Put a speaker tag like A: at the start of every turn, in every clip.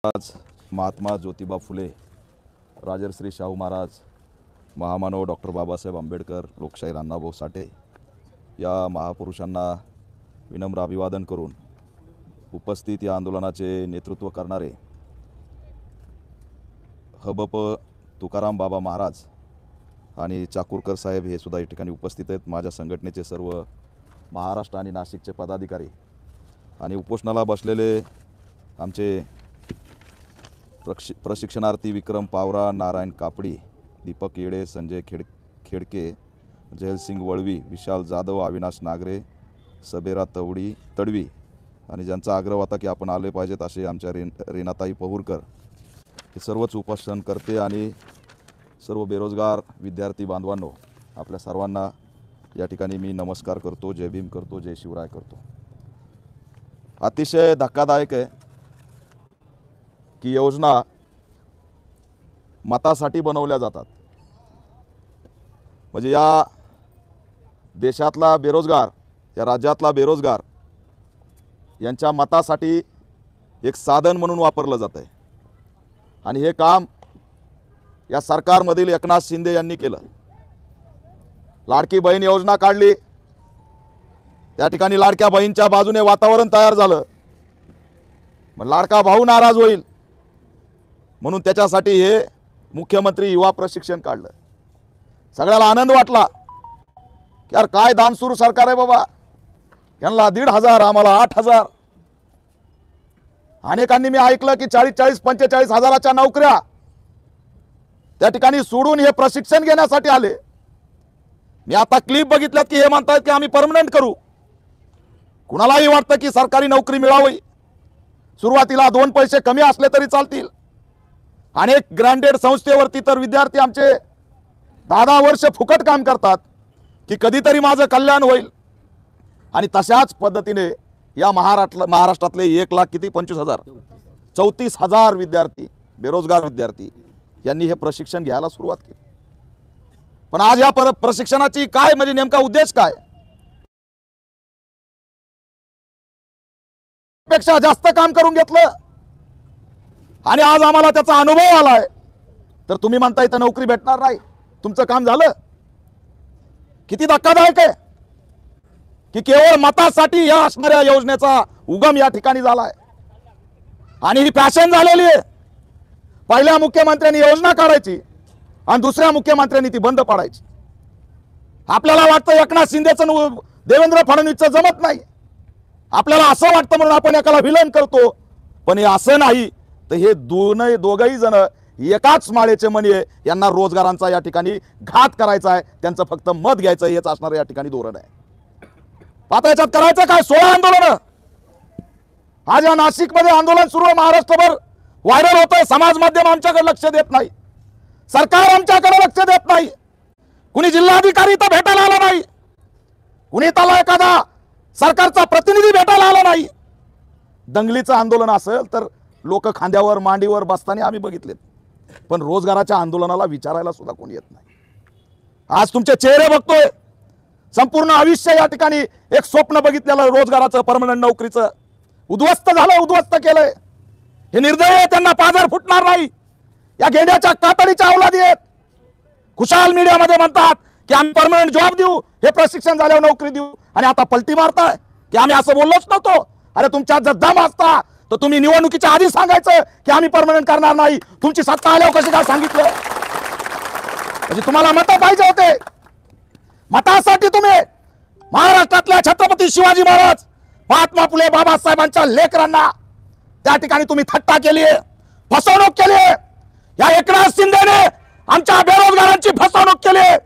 A: आज महात्मा ज्योतिबा फुले, राजर्षी शाहू महाराज, महामानव डॉक्टर बाबासाहेब आंबेडकर, लोकशाहीर अण्णाभाऊ साठे या महापुरुषांना विनम्र अभिवादन करून उपस्थित या आंदोलनाचे नेतृत्व करणारे हबप तुकाराम बाबा महाराज आणि चाकूरकर साहेब हे सुद्धा या ठिकाणी उपस्थित आहेत। माझ्या संघटनेचे सर्व महाराष्ट्र आणि नाशिकचे पदाधिकारी आणि उपोषणाला बसलेले आमचे प्रशिक्षणार्थी विक्रम पावरा, नारायण कापडी, दीपक येडे, संजय खेडके, जयसिंग वळवी, विशाल जाधव, अविनाश नागरे, सबेरा तडवी आणि ज्यांचा आग्रह होता की आपण आले पाहिजेत असे आमच्या रेणाताई पहुरकर हे सर्वच उपोषण करते आणि सर्व बेरोजगार विद्यार्थी बांधवांनो, आपल्या सर्वांना या ठिकाणी मी नमस्कार करतो, जय भीम करतो, जय शिवराय करतो। अतिशय धक्कादायक आहे की योजना मतासाठी बनवल्या जातात। म्हणजे या देशातला बेरोजगार, या राज्यातला बेरोजगार यांच्या मतासाठी एक साधन म्हणून वापरलं जात आहे आणि हे काम या सरकारमधील एकनाथ शिंदे यांनी केलं। लाडकी बहीण योजना काढली, त्या ठिकाणी लाडक्या बहीणच्या बाजूने वातावरण तयार झालं, मग लाडका भाऊ नाराज होईल म्हणून त्याच्यासाठी हे मुख्यमंत्री युवा प्रशिक्षण काढलं। सगळ्याला आनंद वाटला की यार काय दानशूर सरकार आहे बाबा, यांना 1,500 आम्हाला 8,000। अनेकांनी मी ऐकलं की 40-45 हजाराच्या नोकऱ्या त्या ठिकाणी सोडून हे प्रशिक्षण घेण्यासाठी आले। मी आता क्लिप बघितल्यात की हे म्हणतात की आम्ही परमनंट करू। कुणालाही वाटतं की सरकारी नोकरी मिळावी, सुरुवातीला 2 पैसे कमी असले तरी चालतील। अनेक ग्रँटेड संस्थेवरती तर विद्यार्थी आमचे 10 वर्ष फुकट काम करतात की कधीतरी माझं कल्याण होईल। आणि तशाच पद्धतीने या महाराष्ट्रातले 1,35,000 विद्यार्थी, बेरोजगार विद्यार्थी यांनी हे प्रशिक्षण घ्यायला सुरुवात केली। पण आज या प्रशिक्षणाची काय म्हणजे नेमका उद्देश काय? पेक्षा जास्त काम करून घेतलं आणि आज आम्हाला त्याचा अनुभव आलाय, तर तुम्ही म्हणता इथं नोकरी भेटणार नाही, तुमचं काम झालं। किती धक्कादायक आहे की केवळ मतासाठी या असणाऱ्या योजनेचा उगम या ठिकाणी झालाय आणि ही फॅशन झालेली आहे। पहिल्या मुख्यमंत्र्यांनी योजना काढायची आणि दुसऱ्या मुख्यमंत्र्यांनी ती बंद पाडायची। आपल्याला वाटतं एकनाथ शिंदेचं देवेंद्र फडणवीसचं जमत नाही, आपल्याला असं वाटतं म्हणून आपण एकाला विलन करतो, पण हे असं नाही। तर हे दोघही जण एकाच माळेचे मणी आहे, यांना रोजगारांचा या ठिकाणी घात करायचा आहे, त्यांचं फक्त मत घ्यायचं हेच असणारं या ठिकाणी धोरण आहे। आता याच्यात करायचं काय? 16 आंदोलन आज या नाशिकमध्ये आंदोलन सुरू आहे, महाराष्ट्रभर व्हायरल होतंय। समाज माध्यम आमच्याकडे लक्ष देत नाही, सरकार आमच्याकडे लक्ष देत नाही, कुणी जिल्हाधिकारी तर भेटायला आला नाही, कुणी त्याला एखादा सरकारचा प्रतिनिधी भेटायला आला नाही। दंगलीचं आंदोलन असेल तर लोक खांद्यावर मांडीवर बसताना आम्ही बघितलेत, पण रोजगाराच्या आंदोलनाला विचारायला सुद्धा कोणी येत नाही। आज तुमचे चेहरे बघतोय, संपूर्ण आयुष्य या ठिकाणी एक स्वप्न बघितलेलं रोजगाराचं, परमनंट नोकरीचं उद्ध्वस्त झालं, उद्ध्वस्त केलंय। हे निर्दय, त्यांना पाझर फुटणार नाही। या गेंड्याच्या कातडीच्या अवलादी आहेत। खुशाल मीडियामध्ये म्हणतात की आम्ही परमनंट जॉब देऊ, हे प्रशिक्षण झाल्यावर नोकरी देऊ, आणि आता पलटी मारताय की आम्ही असं बोललोच नव्हतो। अरे तुमच्यात जर दम असता तर तुम्ही निवडणुकीच्या आधी सांगायचं की आम्ही परमनंट करणार नाही, तुमची सत्ता आल्यावर कशी काय सांगितलं? म्हणजे तुम्हाला मतं पाहिजे होते, मतासाठी तुम्ही महाराष्ट्रातल्या छत्रपती शिवाजी महाराज, महात्मा फुले, बाबासाहेबांच्या लेकरांना त्या ठिकाणी तुम्ही थट्टा केली आहे, फसवणूक केली आहे। या एकनाथ शिंदेने आमच्या बेरोजगारांची फसवणूक केली आहे।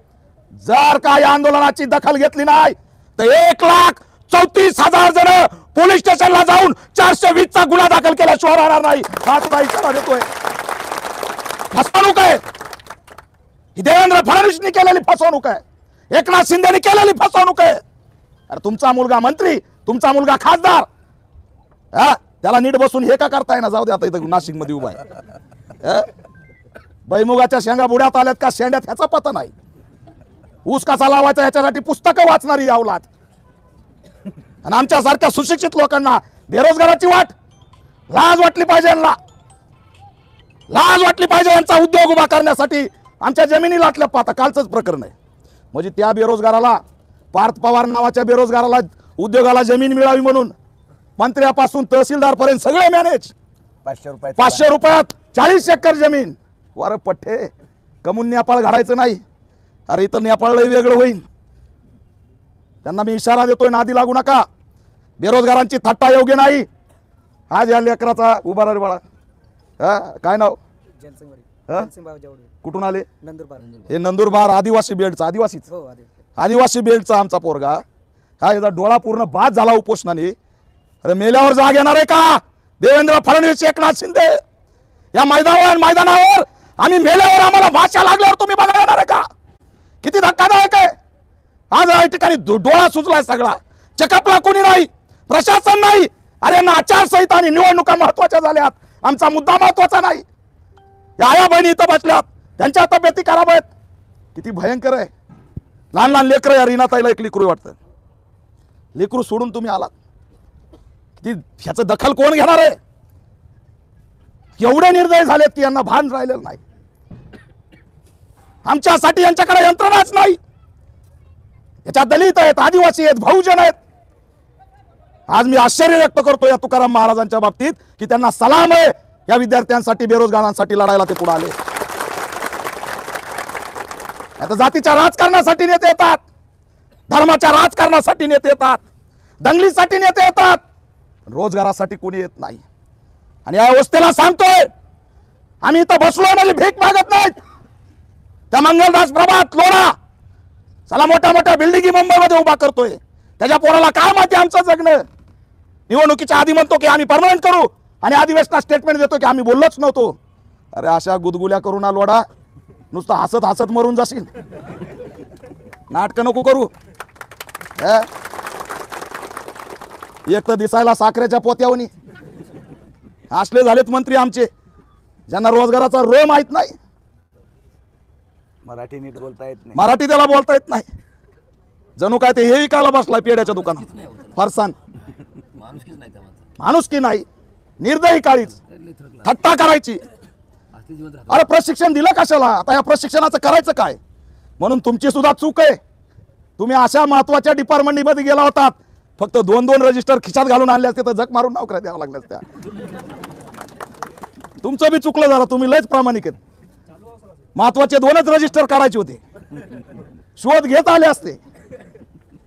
A: जर का या आंदोलनाची दखल घेतली नाही तर 1,34,000 जण पोलीस स्टेशनला जाऊन 420चा गुन्हा दाखल केल्याशिवाय राहणार नाही, हा सुद्धा इशारा देतोय। फसवणूक आहे ही, देवेंद्र फडणवीसनी केलेली फसवणूक आहे, एकनाथ शिंदेनी केलेली फसवणूक आहे। अरे तुमचा मुलगा मंत्री, तुमचा मुलगा खासदार, त्याला नीट बसून हे का करताय ना? जाऊ दे, आता इथं नाशिक मध्ये उभा आहे। बैमुगाच्या शेंगा बुड्यात आल्यात का शेंड्यात ह्याचा पता नाही। ऊस कसा लावायचा ह्याच्यासाठी पुस्तकं वाचणारी अवलाद आणि आमच्यासारख्या सुशिक्षित लोकांना बेरोजगाराची वाट लाज वाटली पाहिजे यांना। लाज वाटली पाहिजे यांचा उद्योग उभा करण्यासाठी. आमच्या जमिनी लाटल्या पाहता कालचंच प्रकरण आहे. म्हणजे त्या बेरोजगाराला, पार्थ पवार नावाच्या बेरोजगाराला उद्योगाला जमीन मिळावी म्हणून मंत्र्यापासून तहसीलदार पर्यंत सगळे मॅनेज. 500 रुपयात 40 एकर जमीन. वर पठ्ठे कमून नेपाळ घालायचं नाही. अरे इथं नेपाळला वेगळं होईल. त्यांना मी इशारा देतोय, नादी लागू नका. बेरोजगारांची थट्टा योग्य नाही. आज या लेकराचा उभा रे बाळा, काय नाव, कुठून आले? हे नंदुरबार आदिवासी बेल्टचा, आदिवासी बेल्टचा आमचा पोरगा. हा याचा डोळा पूर्ण बाद झाला उपोषणाने. अरे मेल्यावर जाग येणार आहे का? देवेंद्र फडणवीस, एकनाथ शिंदे या मैदानावर आम्ही मेल्यावर आम्हाला भाषा लागल्यावर तुम्ही बघायला येणार आहे का? किती धक्कादायक आहे. आज या ठिकाणी डोळा सुचलाय सगळा. चेकअपला कोणी नाही, प्रशासन नाही. अरे ना आचारसंहिता आणि निवडणुका महत्वाच्या झाल्यात. आमचा मुद्दा महत्वाचा नाही. या आया बहिणी इथं बसल्यात, त्यांच्या तब्येती खराब आहेत. किती भयंकर आहे. लहान लहान लेकरं. या रीनाताईला एक लेकरू वाटतं. लेकरू सोडून तुम्ही आलात. किती ह्याचं दखल कोण घेणार आहे? एवढे निर्दय झालेत की यांना भान राहिलेलं नाही. आमच्यासाठी यांच्याकडे यंत्रणाच नाही. याच्यात दलित आहेत, आदिवासी आहेत, बहुजन आहेत. आज मी आश्चर्य व्यक्त करतो या तुकाराम महाराजांच्या बाबतीत की त्यांना सलाम आहे. या विद्यार्थ्यांसाठी, बेरोजगारांसाठी लढायला ते पुढे आले. आता जातीच्या राजकारणासाठी नेते येतात, धर्माच्या राजकारणासाठी नेते येतात, दंगलीसाठी नेते येतात, रोजगारासाठी कोणी येत नाही. आणि या अवस्थेला सांगतोय, आम्ही इथं बसलोय म्हणजे भीक मागत नाहीत. त्या मंगलदास प्रभात लोणा चला मोठ्या मोठ्या बिल्डिंगी मुंबईमध्ये उभा करतोय. त्याच्या पोराला काय माहिती आमचं जगणं. निवडणुकीच्या आधी म्हणतो की आम्ही परमनंट करू आणि अधिवेशनात स्टेटमेंट देतो की आम्ही बोललोच नव्हतो. अरे अशा गुदगुल्या करू ना लोडा, नुसतं हसत हसत मरून जाशील. नाटक नको करू. एक तर दिसायला साखरेच्या पोत्यावनी असले झालेत मंत्री आमचे, ज्यांना रोजगाराचा रो माहित नाही.
B: मराठी नीट बोलता येत नाही.
A: मराठी त्याला बोलता येत नाही. जणू काय ते हे विकायला बसलाय पेड्याच्या दुकानात. फरसान माणूस की नाही. निर्दयी काळीच थट्टा करायची. अरे प्रशिक्षण दिलं कशाला? आता या प्रशिक्षणाचं करायचं काय? म्हणून तुमची सुद्धा चूक आहे. तुम्ही अशा महत्वाच्या डिपार्टमेंट मध्ये गेला होतात, फक्त 2-2 रजिस्टर खिशात घालून आणले असते तर जग मारून नोकऱ्या द्यावं लागल्या असत्या. तुमचं बी चुकलं झालं. तुम्ही लयच प्रामाणिक आहेत. महत्वाचे 2च रजिस्टर काढायचे होते. शोध घेत आले असते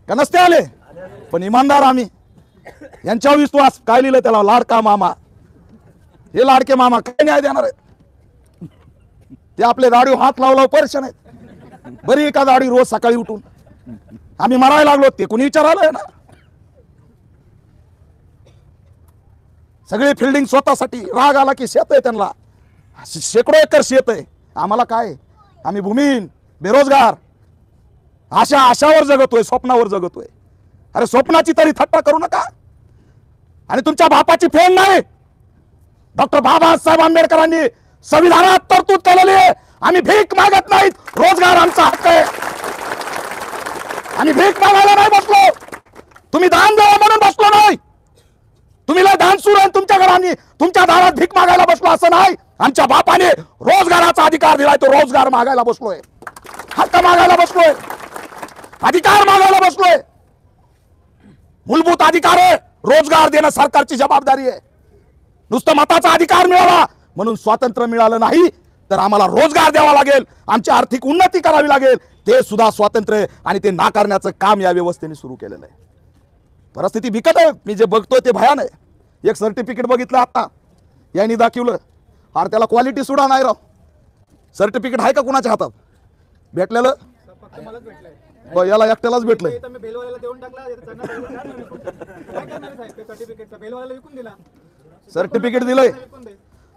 A: का नसते आले? पण इमानदार आम्ही. यांच्यावर विश्वास. काय लिहिलं त्याला? लाडका मामा. हे लाडके मामा काय न्याय देणार आहेत? ते आपले दाढी हात लावला परेशान आहेत. बरी एका दाढी रोज सकाळी उठून आम्ही मरायला लागलो. ते कोणी विचारायला ना. सगळी फिल्डिंग स्वतःसाठी. राग आला की शेत आहे त्यांना. शेकडो एकर शेत आहे. आम्हाला काय? आम्ही भूमिहीन, बेरोजगार, आशावर जगतोय, स्वप्नावर जगतोय. अरे स्वप्नाची तरी थट्टा करू नका. आणि तुमच्या बापाची फेन नाही. डॉक्टर बाबासाहेब आंबेडकरांनी संविधानात तरतूद केलेली आहे. आम्ही भीक मागत नाहीत. रोजगार आमचा हक्क आहे. आम्ही भीक मागायला नाही बसलो. तुम्ही दान द्यावं म्हणून बसलो नाही. तुम्ही लय दान सुरू आहे तुमच्या घरांनी, तुमच्या दारात भीक मागायला बसलो असं नाही. आमच्या बापाने रोजगाराचा अधिकार दिलाय. तो रोजगार मागायला बसलोय, हक्क मागायला बसलोय, अधिकार मागायला बसलोय. मूलभूत अधिकार आहे. रोजगार देणं सरकारची जबाबदारी आहे. नुसतं मताचा अधिकार मिळाला म्हणून स्वातंत्र्य मिळालं नाही, तर आम्हाला रोजगार द्यावा लागेल, आमची आर्थिक उन्नती करावी लागेल. ते सुद्धा स्वातंत्र्य आणि ते नाकारण्याचं काम या व्यवस्थेने सुरू केलेलं आहे. परिस्थिती बिकट आहे. मी जे बघतोय ते भयान आहे. एक सर्टिफिकेट बघितलं आता यांनी दाखवलं. अरे त्याला क्वालिटी सुद्धा नाही राव. सर्टिफिकेट आहे का कुणाच्या हातात? भेटलेलं याला एकट्यालाच भेटलंय. सर्टिफिकेट दिलंय.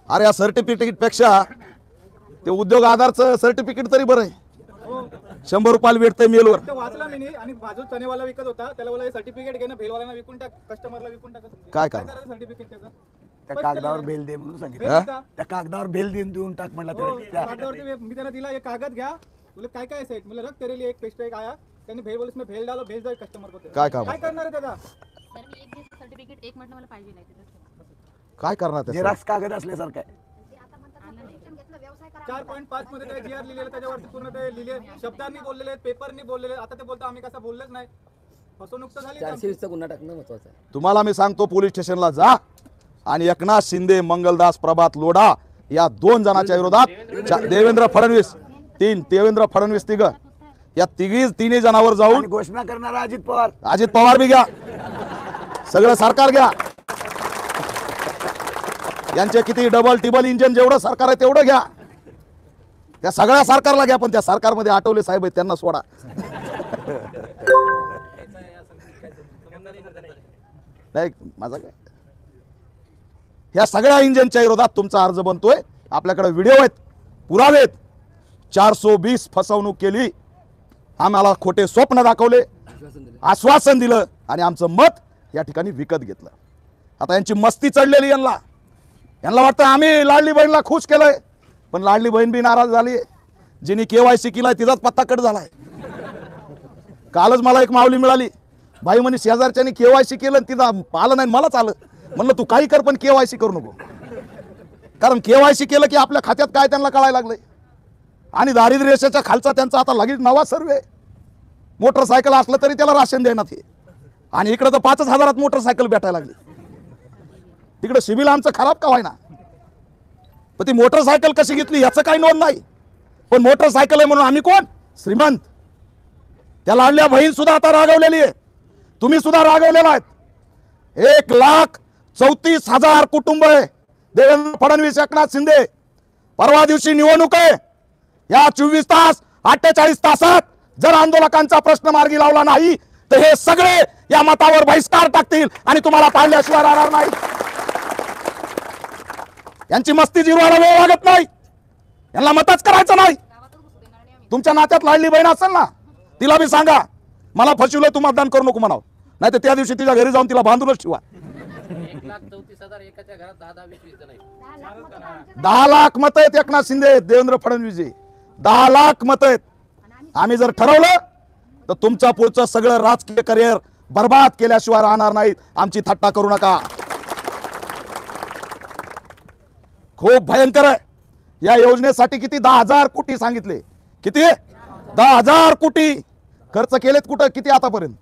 A: अरे या सर्टिफिकेट पेक्षा ते उद्योग आधारचं सर्टिफिकेट तरी बरं आहे. 100 रुपयाला भेटतंय मेलवर.
C: वाचला मी आणि बाजू चनेवाला विकत होता, त्याला बोला सर्टिफिकेट घे ना, भेलवाल्यांना विकून टाक, कस्टमरला विकून टाक.
A: काय काय
C: सर्टिफिकेट त्याचं?
B: त्या कागदावर भेल दे म्हणून सांगितलं. त्या कागदावर भेल देऊन टाक म्हटलं.
C: कागदावरती मी त्यांना दिला, एक कागद घ्या. बोले काय काय सेट? मुझे रख तेरे लिए एक पेस्ट एक आया. त्यांनी भेल बोले इसमें भेल डालो, भेल जाए कस्टमर को.
A: काय
C: काय करणार आहे त्याचा?
D: सर मी एक दिवस सर्टिफिकेट 1 मिनिट मला पाहिजे नाही त्याचं.
A: काय करणार?
B: झेरॉक्स कागद असल्यासारखं आहे.
D: आलं नाही.
C: 4.5 मध्ये ते GR लिहिलेलं त्याच्यावरती पूर्ण ते लिहिले शब्दांनी बोललेले आहेत, पेपरनी बोललेले आहेत. आता ते बोलतो आम्ही कसं बोललेच नाही. फसवणूक तर झाली.
D: 420चा गुन्हा टाकणं महत्वाचं आहे.
A: तुम्हाला मी सांगतो पोलीस स्टेशनला जा आणि एकनाथ शिंदे, मंगलदास, प्रभात लोढा या 2 जणांच्या विरोधात देवेंद्र फडणवीस तिघ या तिन्ही जणांवर जाऊन
B: आणि घोषणा करणारा
A: अजित पवार बी घ्या, सगळं सरकार घ्या. यांचे किती डबल टिबल इंजिन जेवढं सरकार आहे तेवढं घ्या. त्या सगळ्या सरकारला घ्या, पण त्या सरकारमध्ये आठवले साहेब आहेत त्यांना सोडा. नाही माझा काय, ह्या सगळ्या इंजिनच्या विरोधात तुमचा अर्ज बनतोय. आपल्याकडे व्हिडिओ आहेत, पुरावे आहेत. 420 फसवणूक केली, आम्हाला खोटे स्वप्न दाखवले, आश्वासन दिलं आणि आमचं मत या ठिकाणी विकत घेतलं. आता यांची मस्ती चढलेली, यांना वाटतं आम्ही लाडली बहीणला खुश केलंय, पण लाडली बहीण बी नाराज झाली. जिने KYC केलाय तिचाच पत्ता कट झालाय. कालच मला एक माऊली मिळाली, बाई म्हणे शेजारच्यानी KYC केलं तिचा आलं नाही, मलाच आलं. म्हणलं तू काही कर पण KYC करू नको, कारण KYC केलं की आपल्या खात्यात काय त्यांना कळायला लागलंय. आणि दारिद्र्य रेषेच्या खालचा त्यांचा आता लगेच नवा सर्वे. मोटरसायकल असलं तरी त्याला राशन देण्यात हे, आणि इकडे तर 5,000 मोटरसायकल भेटायला लागली. तिकडे सिव्हिल आमचं खराब का व्हायना, पण ती मोटरसायकल कशी घेतली याचं काही नोंद नाही. पण मोटरसायकल आहे म्हणून आम्ही कोण श्रीमंत. त्या लाडल्या बहीण सुद्धा आता रागवलेली आहे, तुम्ही सुद्धा रागवलेला आहेत. 1,34,000 कुटुंब आहे. देवेंद्र फडणवीस, एकनाथ शिंदे, परवा दिवशी निवडणूक आहे. या 24 तास 48 तासात जर आंदोलकांचा प्रश्न मार्गी लावला नाही तर हे सगळे या मतावर बहिष्कार टाकतील आणि तुम्हाला पाहिल्याशिवाय राहणार नाही. यांची मस्ती जिरवायला वेळ लागत नाही, यांना मतच करायचं नाही. तुमच्या नात्यात लाडली बहीण असेल ना, तिला बी सांगा मला फसवलंय, तू मतदान करू नको म्हणावं, नाही तर त्या दिवशी तिच्या घरी जाऊन तिला बांधूनच ठेवा.
D: 1,34,000 एकाच्या घरात 10-20 नाही.
A: 10 लाख मत आहेत एकनाथ शिंदे, देवेंद्र फडणवीसजी 10 लाख मत आहेत. आम्ही जर ठरवलं तर तुमच्या पुढचं सगळं राजकीय करिअर बर्बाद केल्याशिवाय राहणार नाहीत. आमची थट्टा करू नका, खूप भयंकर आहे. या योजनेसाठी किती 10,000 कोटी सांगितले, किती 10,000 कोटी खर्च केलेत. कुठं किती आतापर्यंत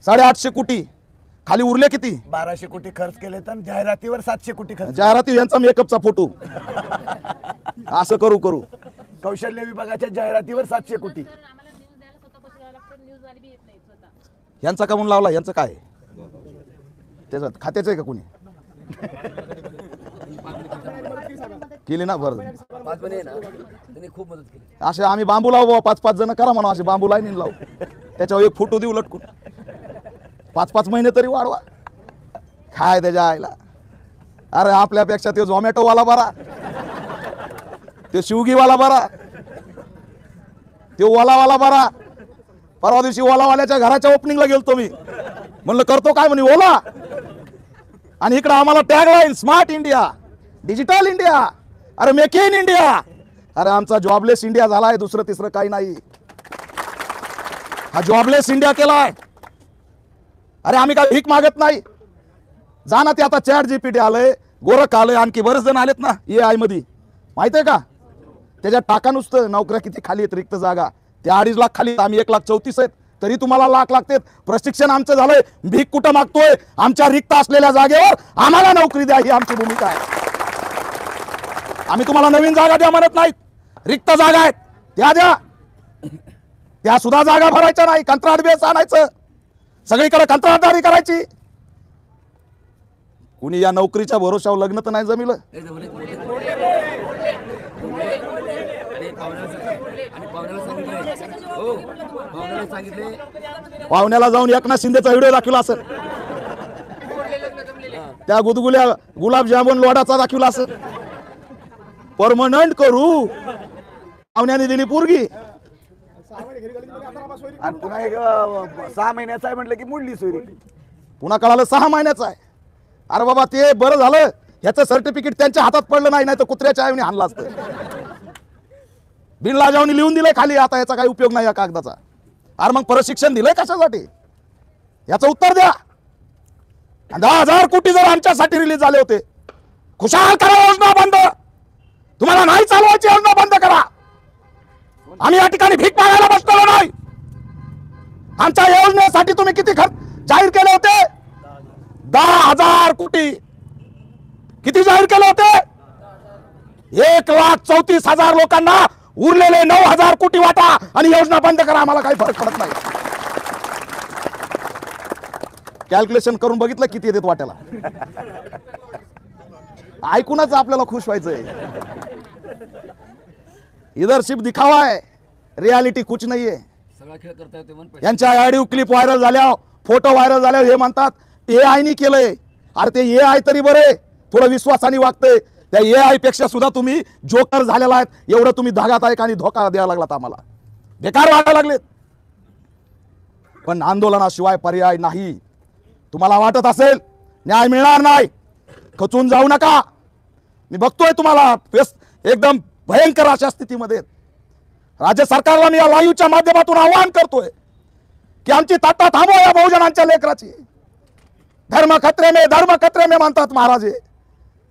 A: 850 कोटी. खाली उरले किती
B: 1200 कोटी खर्च केले तर जाहिरातीवर 700 कोटी खर्च.
A: जाहिराती यांचा मेकअपचा फोटो असं करू करू
B: कौशल्य विभागाच्या जाहिरातीवर 700 कोटी.
A: यांचा का म्हणून लावला, यांचं काय त्याच्यात खात्याचं आहे का कोणी केली ना. बरं
D: पाचपणे ना त्यांनी खूप मदत केली.
A: असे आम्ही बांबू लावू बाबा, 5-5 जण करा म्हणा, असे बांबू लाईन लावू, त्याच्यावर एक फोटो देऊ लटकून, 5-5 महिने तरी वाढवा. काय त्याच्या आईला, अरे आपल्यापेक्षा ते झोमॅटोवाला बरा, ते स्विगीवाला बरा, ते ओलावाला बरा. परवा दिवशी ओलावाल्याच्या घराच्या ओपनिंगला गेलतो मी, म्हणलं करतो काय म्हणे ओला, आणि इकडे आम्हाला tagline smart India, digital India, अरे मेक इन इंडिया. अरे आमचा जॉबलेस इंडिया झालाय, दुसरं तिसरं काही नाही. हा जॉबलेस इंडिया केलाय. अरे आम्ही काय भीक मागत नाही. जा ना, ते आता ChatGPT आलंय, गोरख आलंय, आणखी बरेच जण आलेत ना AI मध्ये, माहित आहे का. त्याच्यात टाका नुसतं नोकऱ्या किती खाली आहेत, रिक्त जागा त्या 2.5 लाख खाली, आम्ही 1,34,000 आहेत, तरी तुम्हाला लाख लागतात. प्रशिक्षण आमचं झालंय, भीक कुठं मागतोय, आमच्या रिक्त असलेल्या जागेवर आम्हाला नोकरी द्या, ही आमची भूमिका आहे. आम्ही तुम्हाला नवीन जागा द्या म्हणत नाहीत, रिक्त जागा आहेत त्या द्या, त्या सुद्धा जागा भरायच्या नाही, कंत्राट बेस आणायचं, सगळीकडे कंत्राटदारी करायची. कुणी या नोकरीच्या भरोशावर लग्न तर नाही जमिलं. पाहुण्याला जाऊन एकनाथ शिंदेचा व्हिडिओ दाखवला असेल, त्या गुदगुल्या गुलाबजामुन लोडाचा दाखवला असेल. परमनंट करू, पाहुण्याने दिली पोरगी,
B: आणि पुन्हा एक 6 महिन्याचा आहे म्हटलं की मुडली सोयरी.
A: पुन्हा कळालं 6 महिन्याचा आहे. अरे बाबा ते बरं झालं, ह्याचं सर्टिफिकेट त्यांच्या हातात पडलं नाही, नाही तर कुत्र्याच्या आईने आणलं असतं. बिनलाजावणी लिहून दिलंय खाली, आता याचा काही उपयोग नाही या कागदाचा. अरे मग प्रशिक्षण दिलंय कशासाठी, याचं उत्तर द्या. 10,000 कोटी जर आमच्यासाठी रिलीज झाले होते, खुशाल करा योजना बंद. तुम्हाला नाही चालवायची योजना आम्ही या ठिकाणी भीक मागायला बसलेलो नाही. आमच्या योजनेसाठी तुम्ही किती खर्च जाहीर केले होते? 10,000 कोटी. किती जाहीर केले होते? 1,34,000 लोकांना उरलेले 9,000 कोटी वाटा आणि योजना बंद करा. आम्हाला काही फरक पडत नाही. कॅल्क्युलेशन करून बघितलं किती येतात वाट्याला. ऐकूनच आपल्याला खुश व्हायचंय. लीडरशिप दिखावा आहे, रियालिटी कुछ नाहीये.
D: सगळा खेळ करता येतो.
A: यांच्या ऑडिओ क्लिप व्हायरल झाल्या, फोटो व्हायरल झाल्या, हे म्हणतात AI नी केलंय. अरे ते AI तरी बरे, थोडं विश्वासाने वागतंय. त्या AI पेक्षा सुद्धा तुम्ही जोकर झालेला आहेत. एवढं तुम्ही धागात आणि धोका द्यायला लागलात आम्हाला, बेकार वागायला लागलेत. पण आंदोलनाशिवाय पर्याय नाही. तुम्हाला वाटत असेल न्याय मिळणार नाही, खचून जाऊ नका. मी बघतोय तुम्हाला एकदम भयंकर अशा स्थितीमध्ये. राज्य सरकारला मी या लाईव्हच्या माध्यमातून आवाहन करतोय की आमची ताटा थांबवा या बहुजनांच्या लेकराची. धर्म खतरे में मानतात महाराज.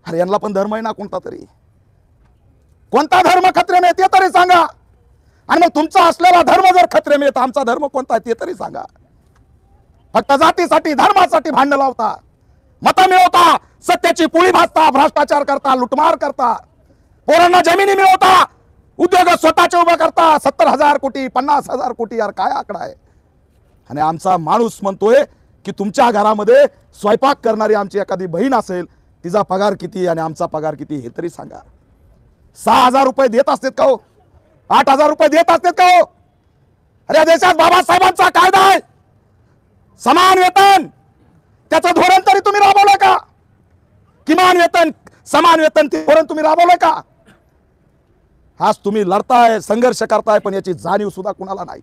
A: अरे यांना पण धर्म आहे ना कोणता तरी. कोणता धर्म खतरे में ते तरी सांगा. आणि मग तुमचा असलेला धर्म जर खतरे में, तर आमचा धर्म कोणता आहे ते तरी सांगा. फक्त जातीसाठी धर्मासाठी भांडण लावता, मतं मिळवता, सत्याची पोळी भाजता, भ्रष्टाचार करता, लुटमार करता, पोरांना जमिनी मिळवता, उद्योग स्वतःचे उभे करता. 70,000 कोटी, 50,000 कोटी, यार काय आकडा आहे. आणि आमचा माणूस म्हणतोय की तुमच्या घरामध्ये स्वयंपाक करणारी आमची एखादी बहीण असेल, तिचा पगार किती आणि आमचा पगार किती हे तरी सांगा. 6,000 रुपये देत असतात का हो? 8,000 रुपये देत असतात का हो? अरे देशात बाबासाहेबांचा कायदा आहे, समान वेतन. त्याचं धोरण तरी तुम्ही राबवलं का? किमान वेतन, समान वेतन धोरण तुम्ही राबवलं का? आज तुम्ही लढताय, संघर्ष करताय, पण याची जाणीव सुद्धा कुणाला नाही.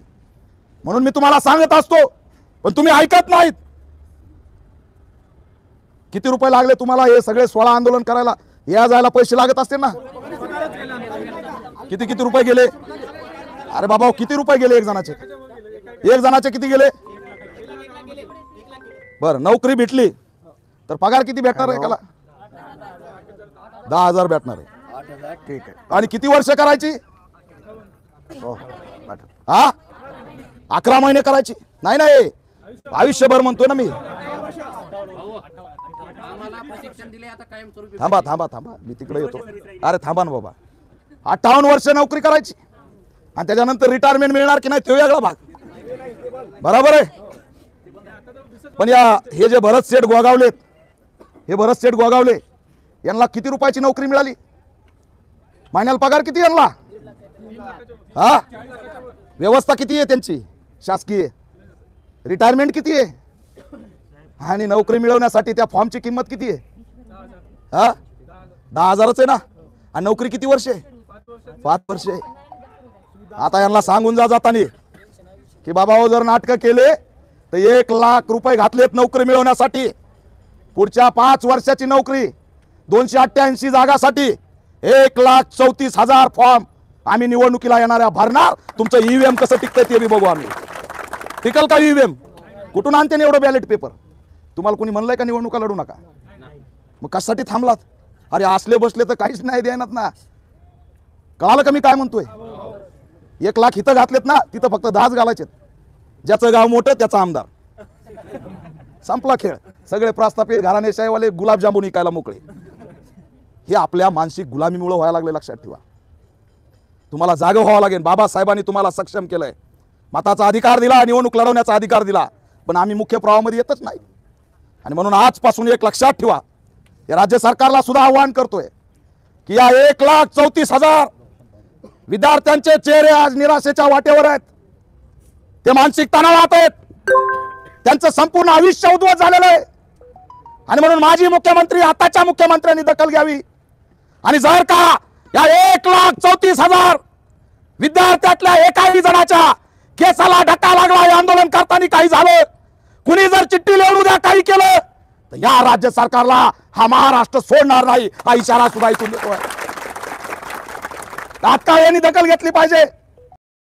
A: म्हणून मी तुम्हाला सांगत असतो, पण तुम्ही ऐकत नाहीत. किती रुपये लागले तुम्हाला हे सगळे 16 आंदोलन करायला? या जायला पैसे लागत असतील ना? किती किती रुपये गेले? अरे बाबा किती रुपये गेले एक जणाचे? एक जणाचे किती गेले? बर नोकरी भेटली तर पगार किती भेटणार आहे? एकाला 10,000 भेटणार आहे.
B: ठीक आहे.
A: आणि किती वर्ष करायची?
B: हो.
A: हा 11 महिने करायची? नाही नाही, आयुष्यभर म्हणतोय ना मी.
D: आम्हाला प्रशिक्षण दिले आता कायमस्वरूपी.
A: थांबा थांबा थांबा, मी तिकडे येतो. अरे थांबा ना बाबा. 58 वर्ष नोकरी करायची आणि त्याच्यानंतर रिटायरमेंट मिळणार की नाही तो वेगळा भाग. बरोबर आहे. पण या हे जे भरत शेठ गोगावलेत, हे भरत शेठ गोगावले, यांना किती रुपयाची नोकरी मिळाली? महिन्याला पगार किती यांना? हा व्यवस्था किती आहे त्यांची शासकीय? रिटायरमेंट किती आहे? आणि नोकरी मिळवण्यासाठी त्या फॉर्मची किंमत किती आहे? हा 10,000च आहे ना. आणि नोकरी किती वर्ष आहे? 5 वर्ष आहे. आता यांना सांगून जाताना की बाबा हो जर नाटकं केले तर 1,00,000 रुपये घातलेत नोकरी मिळवण्यासाठी. पुढच्या 5 वर्षाची नोकरी 288 जागासाठी 1,34,000 फॉर्म आम्ही निवडणुकीला येणाऱ्या भरणार. तुमचं EVM कसं टिकतंय ते बी बघू आम्ही. टिकल का EVM? कुठून आणते एवढं बॅलेट पेपर? तुम्हाला कोणी म्हणलंय का निवडणुका लढू नका? मग कशासाठी थांबलात? अरे असले बसले तर काहीच नाही देणार ना. कळालं का मी काय म्हणतोय? 1,00,000 इथं घातलेत ना, तिथं फक्त 10च घालायचे. ज्याचं गाव मोठं त्याचा आमदार. संपला खेळ. सगळे प्रस्थापित घराणेशाहीवाले गुलाबजामुन विकायला मोकळे. हे आपल्या मानसिक गुलामीमुळे व्हायला लागले. लक्षात ठेवा. तुम्हाला जागं व्हावं लागेल. बाबासाहेबांनी तुम्हाला सक्षम केलंय. मताचा अधिकार दिला, निवडणूक लढवण्याचा अधिकार दिला, पण आम्ही मुख्य प्रवाहामध्ये येतच नाही. आणि म्हणून आजपासून एक लक्षात ठेवा, या राज्य सरकारला सुद्धा आवाहन करतोय की या 1,34,000 विद्यार्थ्यांचे चेहरे आज निराशेच्या वाटेवर आहेत. ते मानसिक तणावात आहेत. त्यांचं संपूर्ण आयुष्य उद्ध्वस्त झालेलं आहे. आणि म्हणून माजी मुख्यमंत्री, आताच्या मुख्यमंत्र्यांनी दखल घ्यावी. आणि जर का या 1,34,000 विद्यार्थ्यातल्या एकाही जणाच्या केसाला धक्का लागला, हे आंदोलन करताना काही झालं, कुणी जर चिठ्ठी लिहून द्या काही केलं, तर या राज्य सरकारला हा महाराष्ट्र सोडणार नाही. हा इशारा सुद्धा इथून देतोय. तात्काळ यांनी दखल घेतली पाहिजे.